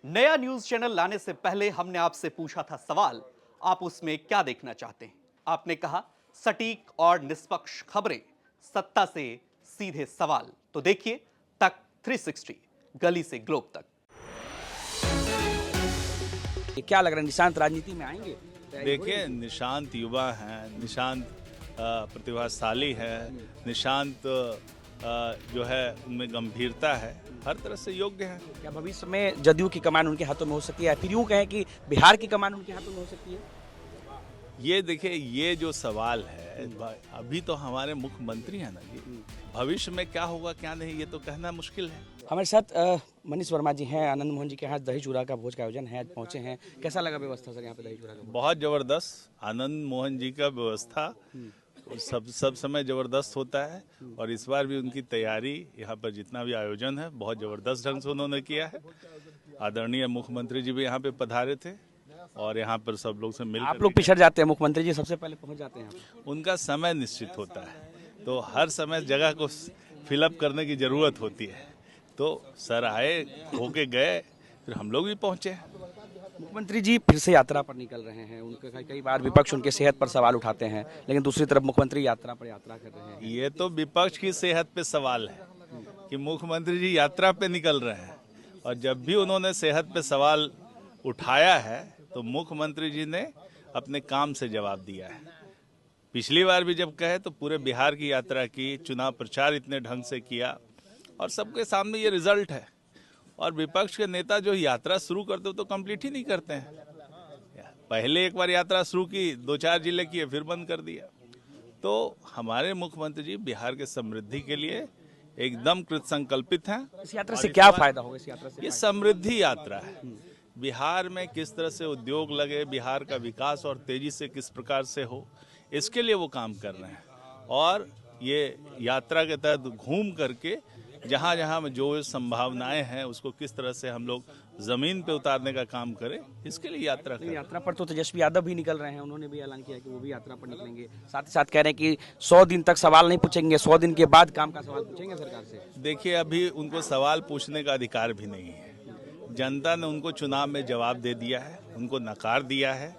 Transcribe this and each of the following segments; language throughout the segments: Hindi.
नया न्यूज चैनल लाने से पहले हमने आपसे पूछा था सवाल, आप उसमें क्या देखना चाहते हैं। आपने कहा सटीक और निष्पक्ष खबरें, सत्ता से सीधे सवाल। तो देखिए तक 360, गली से ग्लोब तक। ये क्या लग रहा है, निशांत राजनीति में आएंगे? देखिए, निशांत युवा हैं, निशांत प्रतिभाशाली है, निशांत जो है उनमें गंभीरता है, हर तरह से योग्य है। क्या भविष्य में जदयू की कमान उनके हाथों में हो सकती है, फिर यूं कहें कि बिहार की कमान उनके हाथों में हो सकती है? ये देखिए, ये जो सवाल है, अभी तो हमारे मुख्यमंत्री हैं ना जी, भविष्य में क्या होगा क्या नहीं ये तो कहना मुश्किल है। हमारे साथ मनीष वर्मा जी हैं, आनंद मोहन जी के यहाँ दही चूड़ा का भोज का आयोजन है, आज पहुंचे हैं। कैसा लगा व्यवस्था सर यहाँ पे दही चूड़ा का? बहुत जबरदस्त, आनंद मोहन जी का व्यवस्था सब समय जबरदस्त होता है और इस बार भी उनकी तैयारी, यहाँ पर जितना भी आयोजन है बहुत जबरदस्त ढंग से उन्होंने किया है। आदरणीय मुख्यमंत्री जी भी यहाँ पे पधारे थे और यहाँ पर सब लोग से मिलकर आप लोग पिछड़ जाते हैं, मुख्यमंत्री जी सबसे पहले पहुंच जाते हैं। उनका समय निश्चित होता है, तो हर समय जगह को फिलअप करने की जरूरत होती है। तो सर आए, होके गए, फिर हम लोग भी पहुंचे। मुख्यमंत्री जी फिर से यात्रा पर निकल रहे हैं, उनके कई बार विपक्ष उनके सेहत पर सवाल उठाते हैं, लेकिन दूसरी तरफ मुख्यमंत्री यात्रा पर यात्रा कर रहे हैं। ये तो विपक्ष की सेहत पे सवाल है कि मुख्यमंत्री जी यात्रा पे निकल रहे हैं, और जब भी उन्होंने सेहत पे सवाल उठाया है तो मुख्यमंत्री जी ने अपने काम से जवाब दिया है। पिछली बार भी जब कहे तो पूरे बिहार की यात्रा की, चुनाव प्रचार इतने ढंग से किया और सबके सामने ये रिजल्ट है। और विपक्ष के नेता जो यात्रा शुरू करते हो तो कंप्लीट ही नहीं करते हैं। पहले एक बार यात्रा शुरू की, 2-4 जिले किए, फिर बंद कर दिया। तो हमारे मुख्यमंत्री जी बिहार के समृद्धि के लिए एकदम कृत संकल्पित हैं। इस यात्रा से क्या फायदा होगा? इस यात्रा से ये समृद्धि यात्रा है। बिहार में किस तरह से उद्योग लगे, बिहार का विकास और तेजी से किस प्रकार से हो, इसके लिए वो काम कर रहे हैं। और ये यात्रा के तहत घूम करके जहाँ जहाँ में जो संभावनाएं हैं उसको किस तरह से हम लोग जमीन पे उतारने का काम करें, इसके लिए यात्रा करें। यात्रा पर तो तेजस्वी यादव भी निकल रहे हैं, उन्होंने भी ऐलान किया कि वो भी यात्रा पर निकलेंगे। साथ ही साथ कह रहे हैं कि 100 दिन तक सवाल नहीं पूछेंगे, 100 दिन के बाद काम का सवाल पूछेंगे सरकार से। देखिए, अभी उनको सवाल पूछने का अधिकार भी नहीं है। जनता ने उनको चुनाव में जवाब दे दिया है, उनको नकार दिया है,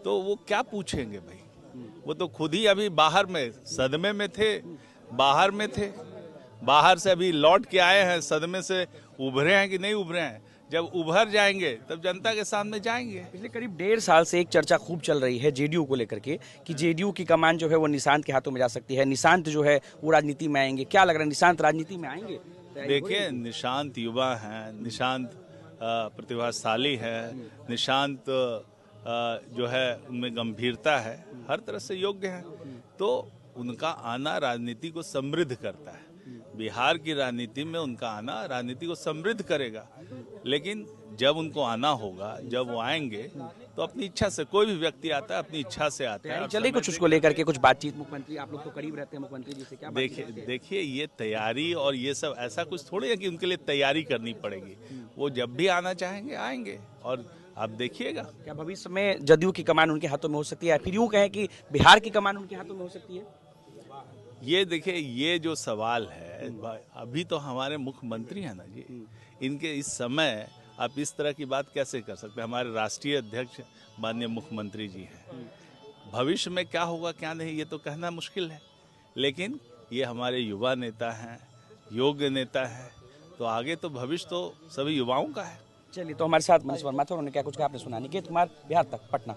तो वो क्या पूछेंगे भाई? वो तो खुद ही अभी बाहर में सदमे में थे, बाहर में थे, बाहर से अभी लौट के आए हैं, सदमे से उभरे हैं कि नहीं उभरे हैं। जब उभर जाएंगे तब जनता के सामने जाएंगे। पिछले करीब 1.5 साल से एक चर्चा खूब चल रही है जेडीयू को लेकर के कि जेडीयू की कमान जो है वो निशांत के हाथों में जा सकती है, निशांत जो है वो राजनीति में आएंगे। क्या लग रहा है, निशांत राजनीति में आएंगे? देखिए, निशांत युवा हैं, निशांत प्रतिभाशाली है, निशांत जो है उनमें गंभीरता है, हर तरह से योग्य है। तो उनका आना राजनीति को समृद्ध करता है। बिहार की राजनीति में उनका आना राजनीति को समृद्ध करेगा। लेकिन जब उनको आना होगा, जब वो आएंगे तो अपनी इच्छा से, कोई भी व्यक्ति आता है अपनी इच्छा से आता है। चलिए कुछ उसको लेकर के कुछ बातचीत, मुख्यमंत्री आप लोग तो करीब रहते हैं मुख्यमंत्री जी से, क्या देखिए ये तैयारी और ये सब ऐसा कुछ थोड़ी है कि उनके लिए तैयारी करनी पड़ेगी। वो जब भी आना चाहेंगे आएंगे और आप देखिएगा। क्या भविष्य में जदयू की कमान उनके हाथों में हो सकती है, फिर यूं कहें कि बिहार की कमान उनके हाथों में हो सकती है? ये देखिए, ये जो सवाल है, अभी तो हमारे मुख्यमंत्री हैं ना जी, इनके इस समय आप इस तरह की बात कैसे कर सकते हैं? हमारे राष्ट्रीय अध्यक्ष माननीय मुख्यमंत्री जी हैं। भविष्य में क्या होगा क्या नहीं ये तो कहना मुश्किल है, लेकिन ये हमारे युवा नेता हैं, योग्य नेता है, तो आगे तो भविष्य तो सभी युवाओं का है। चलिए, तो हमारे साथ मनीष वर्मा थे, उन्होंने क्या कुछ कहा आपने सुना। निकेत कुमार, बिहार तक, पटना।